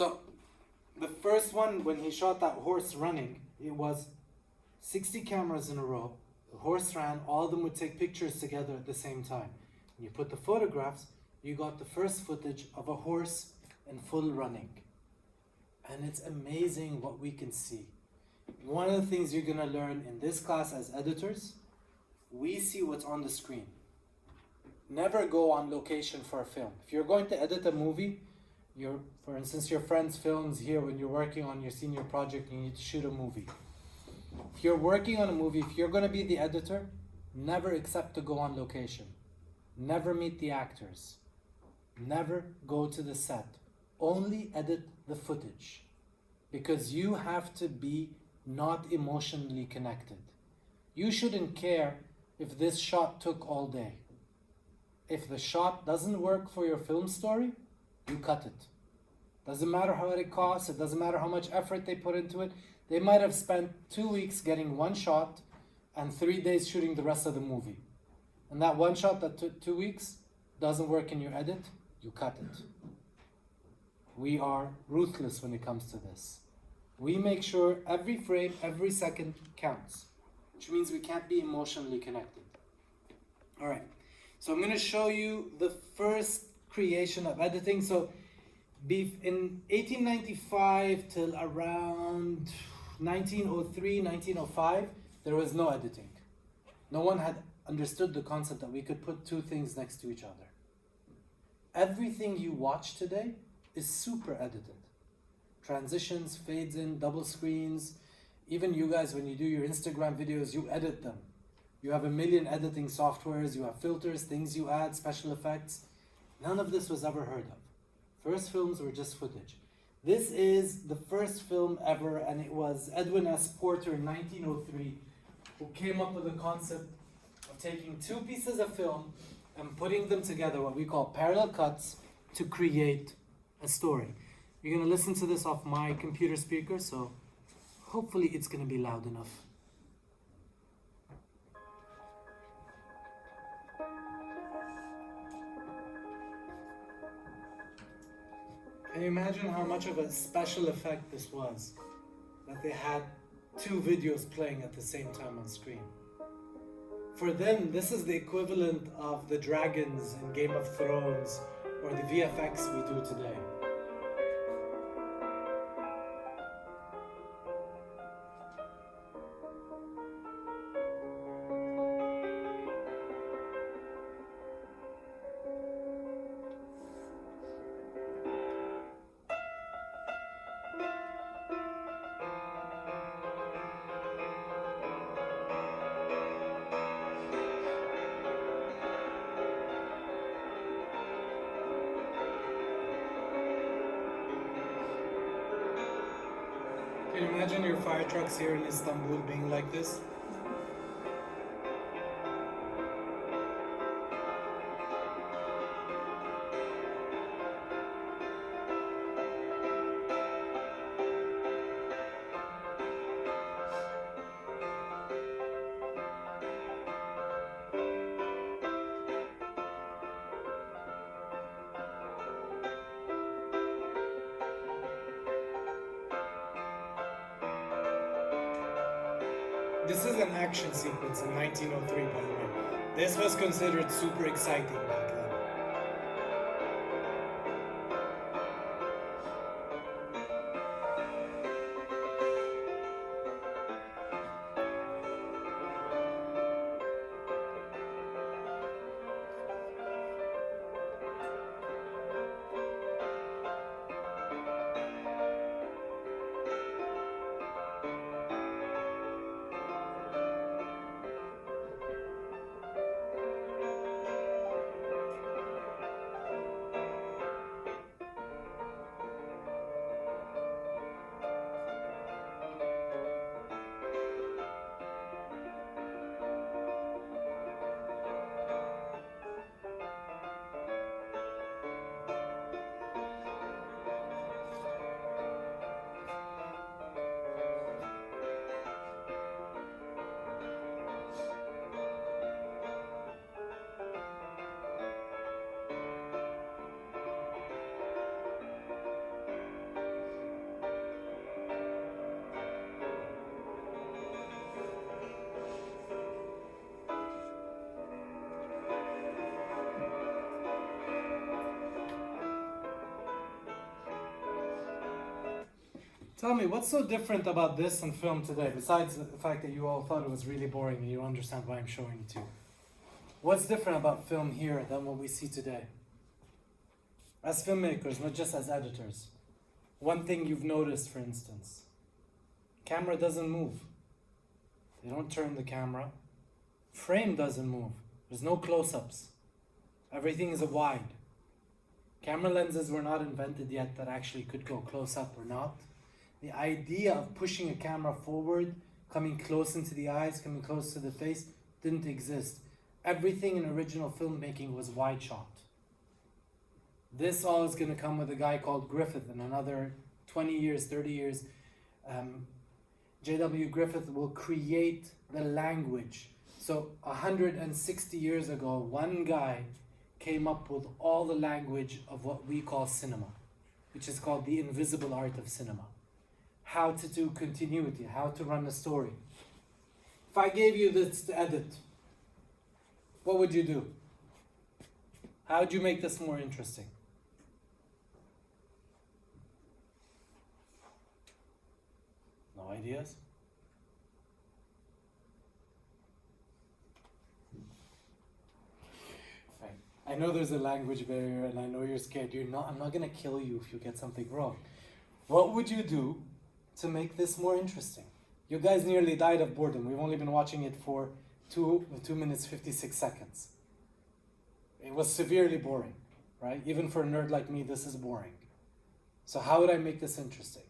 So the first one, when he shot that horse running, it was 60 cameras in a row. The horse ran, all of them would take pictures together at the same time. When you put the photographs, you got the first footage of a horse in full running. And it's amazing what we can see. One of the things you're gonna learn in this class as editors, we see what's on the screen. Never go on location for a film. If you're going to edit a movie, for instance, your friend's films here when you're working on your senior project, you need to shoot a movie. If you're working on a movie, if you're going to be the editor, never accept to go on location. Never meet the actors. Never go to the set. Only edit the footage. Because you have to be not emotionally connected. You shouldn't care if this shot took all day. If the shot doesn't work for your film story, you cut it. Doesn't matter how it costs, it doesn't matter how much effort they put into it. They might have spent 2 weeks getting one shot and 3 days shooting the rest of the movie. And that one shot that took 2 weeks doesn't work in your edit, you cut it. We are ruthless when it comes to this. We make sure every frame, every second counts, which means we can't be emotionally connected. All right, so I'm going to show you the first creation of editing. So in 1895 till around 1903, 1905, there was no editing. No one had understood the concept that we could put two things next to each other. Everything you watch today is super edited. Transitions, fades in, double screens. Even you guys, when you do your Instagram videos, you edit them. You have a million editing softwares, you have filters, things you add, special effects. None of this was ever heard of. First films were just footage. This is the first film ever, and it was Edwin S. Porter in 1903 who came up with the concept of taking two pieces of film and putting them together, what we call parallel cuts, to create a story. You're going to listen to this off my computer speaker, so hopefully it's going to be loud enough. Can you imagine how much of a special effect this was? That they had two videos playing at the same time on screen. For them, this is the equivalent of the dragons in Game of Thrones or the VFX we do today. Can you imagine your fire trucks here in Istanbul being like this? This is an action sequence in 1903, by the way. This was considered super exciting back then. Tell me, what's so different about this and film today, besides the fact that you all thought it was really boring and you don't understand why I'm showing it to you? What's different about film here than what we see today? As filmmakers, not just as editors. One thing you've noticed, for instance, camera doesn't move. They don't turn the camera. Frame doesn't move. There's no close-ups. Everything is a wide. Camera lenses were not invented yet that actually could go close-up or not. The idea of pushing a camera forward, coming close into the eyes, coming close to the face, didn't exist. Everything in original filmmaking was wide shot. This all is going to come with a guy called Griffith in another 20 years, 30 years. J.W. Griffith will create the language. So 160 years ago, one guy came up with all the language of what we call cinema, which is called the invisible art of cinema. How to do continuity, how to run a story. If I gave you this to edit, what would you do? How would you make this more interesting? No ideas? Right. I know there's a language barrier and I know you're scared. I'm not going to kill you if you get something wrong. What would you do to make this more interesting? You guys nearly died of boredom. We've only been watching it for 2 minutes 56 seconds. It was severely boring, right? Even for a nerd like me, this is boring. So how would I make this interesting?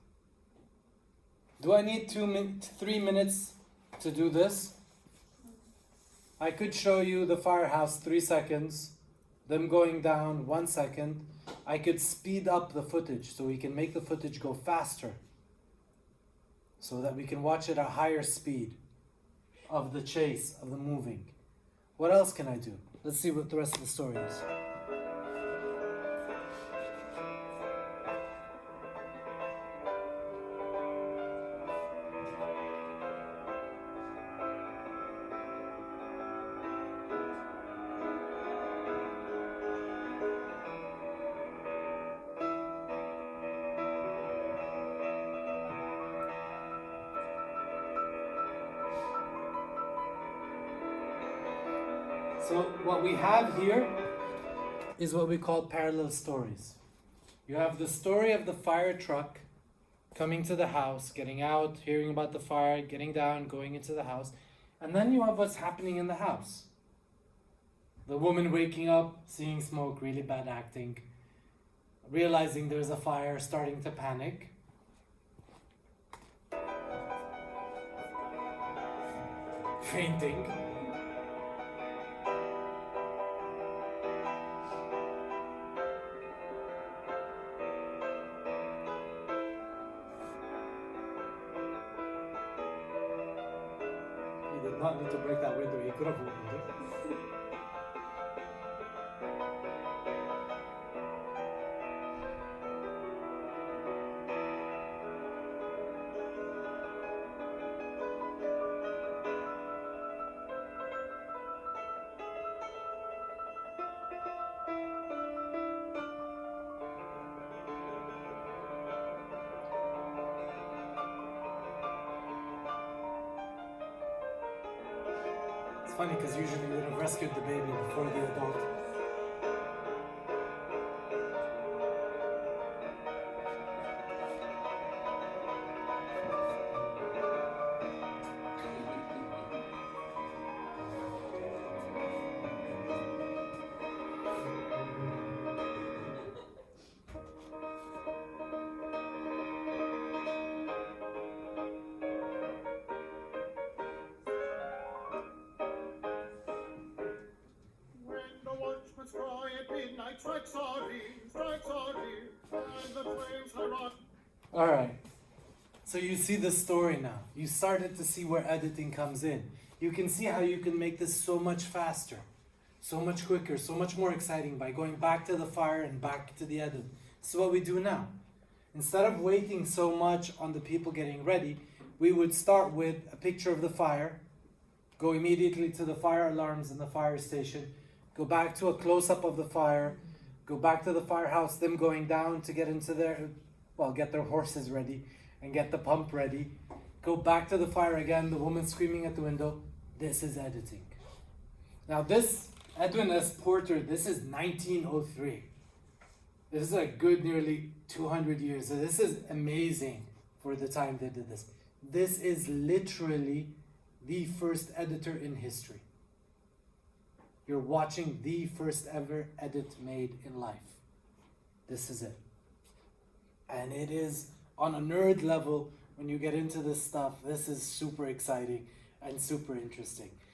Do I need 3 minutes to do this? I could show you the firehouse 3 seconds, them going down 1 second. I could speed up the footage so we can make the footage go faster so that we can watch it at higher speed of the chase, of the moving. What else can I do? Let's see what the rest of the story is. So what we have here is what we call parallel stories. You have the story of the fire truck coming to the house, getting out, hearing about the fire, getting down, going into the house. And then you have what's happening in the house. The woman waking up, seeing smoke, really bad acting, realizing there's a fire, starting to panic. Fainting. He did not need to break that window, he could have opened it. It's funny because usually you would have rescued the baby before the adult. All right, so you see the story now. You started to see where editing comes in. You can see how you can make this so much faster, so much quicker, so much more exciting by going back to the fire and back to the edit. This is what we do now. Instead of waiting so much on the people getting ready, we would start with a picture of the fire, go immediately to the fire alarms in the fire station, go back to a close-up of the fire, go back to the firehouse, them going down to get into their, get their horses ready, and get the pump ready. Go back to the fire again, the woman screaming at the window. This is editing. Now this, Edwin S. Porter, this is 1903. This is a good nearly 200 years. So this is amazing for the time they did this. This is literally the first editor in history. You're watching the first ever edit made in life. This is it. And it is on a nerd level, when you get into this stuff, this is super exciting and super interesting.